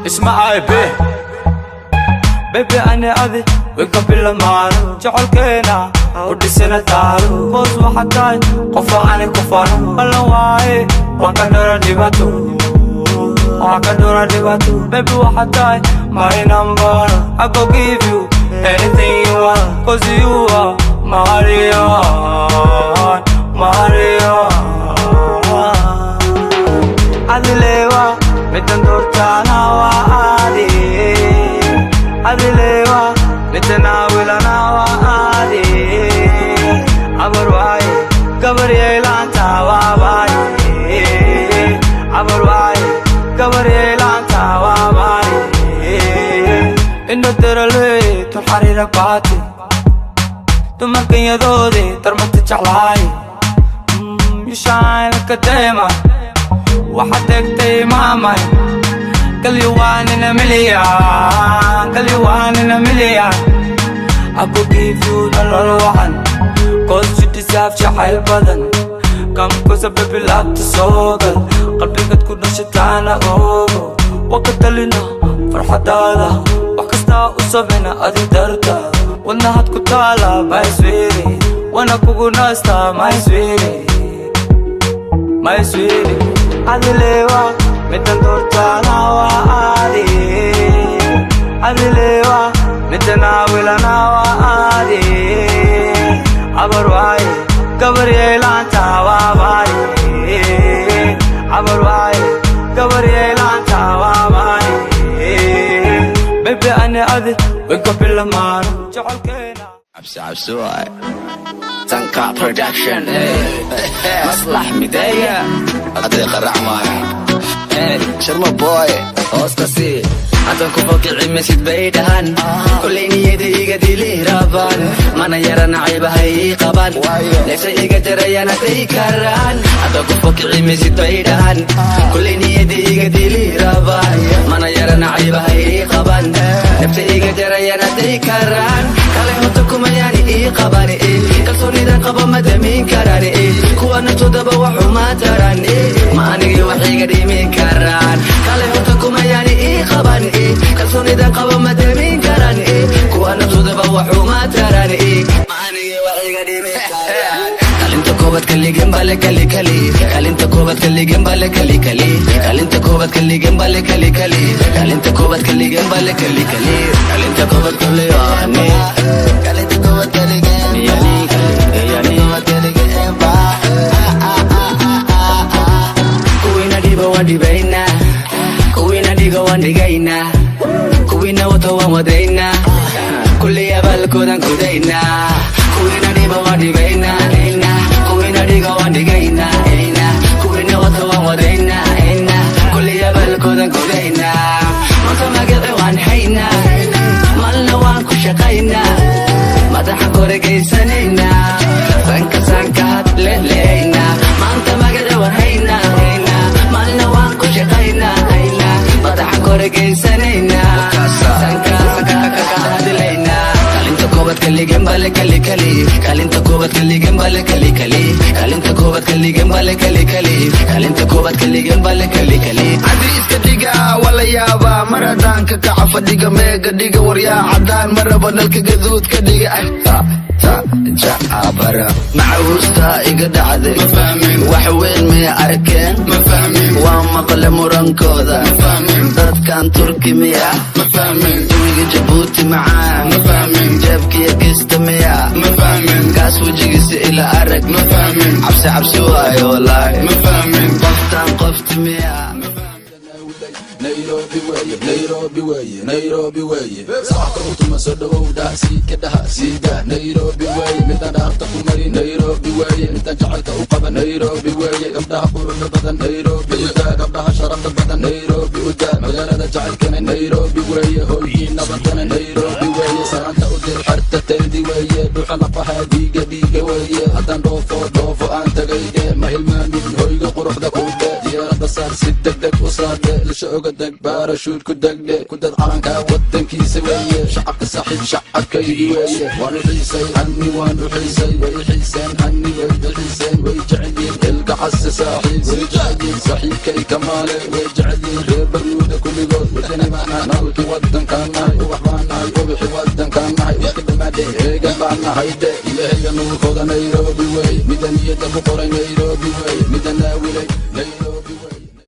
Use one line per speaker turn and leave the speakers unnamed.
اسمع بيبي أنا أذي وقبل المعروف جعلكينا ودسنا تعرف بوز وحكاي قفا عني كفانو بلا واي وكدورا ديباتو baby وحكاي my number I go give you anything you want cause you are Maria Adilewa mitandortana wa adi Adilewa mitanawilana wa adi Abarwai gabariyelanta wa bai Abarwai gabariyelanta wa bai Inno terale tuharira baati tumarkan yadoodi tarmati jeclaay You shine like a diamond waxaad tegtay maamay Girl you one in a million I could give you nolol wacan cause you deserve jacayl badan Come closer baby laabta soo gal qalbigaad ku dhashataana ogo waa ka talina farxadaada wax kastaa u sabina adi darta wadnahaad ku taala my sweetie wana kugu naastaa my sweetie Adilewa mitandortana wa adi Adilewa mitanawilana wa adi Abarwai gabariyelanta wa bai Abarwai gabariyelanta wa bai Baby أنا أذي وقبل المعروف جعلكينا
عبسوي تنكا برودكشن مصلح مداية أطيق الرحمن شرمو بوي أوسكسي عدن كفوك عمسيد بيدهن كل نيدي إيقادي لي رابان مانا يرى عيبة هاي قبان ليس إيقادي ريانا تيكران عدن كفوك عمسيد بيدهن كل نيدي إيقادي لي رابان مانا يرى عيبة هاي قبان نفسي إيقادي ريانا تيكران كالي هتكم يعني إي قبان كالسوني دان قبا مدامين كران كوا نتو دبا وحو ما تران ما أنيقي وحي قديمين كران كالي هتكم يعني إي قبان kalsooni dan qaba madamin karan kuwana tudaba waxu ma taran maaniga waxiga dhimi kalinta koobad kaligan bale kali kalinta koobad kaligan bale kali kalinta koobad kaligan bale kali kalinta koobad kaligan bale kali kalinta koobad kaliyani kalinta koobad kaligan yani koobad kaligan ba kuwina diba wadibayna kuwina diga wandigayna kuwina wata waan wadayna kulli abaalkoodan kudayna kuwina dhiba waan dhibayna kuwina dhiga waan dhigayna kuwina wata waan wadayna kulli abaalkoodan kudayna maanta magaci waan hayna malna waan ku shaqayna madaxa koregaysanayna sankaad lehleyna maanta magaci waan hayna malna waan ku shaqayna madaxa koregaysanayna kalinta koobad kaligan bale kali kalinta koobad kaligan bale kali kalinta koobad kaligan bale kali kalinta koobad kaligan bale kali adi iska dhiga wala yaaba maradaanka kaca fadhiga meega dhiga waryaa cadaan maraba nalka gaduud ka dhiga jacabara macawusta iga dhacday wax weyn may arkeen waa maqle murankooda dadkan turki miya jawiga jabuuti macaan jeebkiya geysta miya kaas wejigiisa ila arag cabsi waayo walaahi qoftaan qofti miya
Nairobi way saaka utuma soo dhawowda siikadaha siida Nairobi way midaan dhaafta ku mari Nairobi way midaan jacaylka u qaba Nairobi way gabdhaha quruxda badan Nairobi uda gabdhaha sharafta badan Nairobi uda magaalada jacaylkana Nairobi way hooyiin nabadana Nairobi way saranta u dir xarta taydi way dhuxa lafaha diiga way haddaan dhoofo aan tagayde ma hilmaamin hooyga quruxda ku diyaaradda saar si degdeg u saarde lashooga deg baarashuud ku degdhe ku dad calanka wadankiisa weeye shacabka saaxiib shacabkaygi weeye waan u xiisay hanni waan u xiisay way xiiseen hanni way xiiseen way jecelyiin ilka xase saaxiib way jecelyiin saaxiibkay kamaale way jecelyiin reer baruuda kulligood wadani ubixi wadankaan nahay ubax baan nahay ubixi wadankaan nahay waqti dhamaade heegan baan nahay de ilahayga nuurkooda Nairobi wey mida niyada ku qoray Nairobi wey mida naawilay Nairobi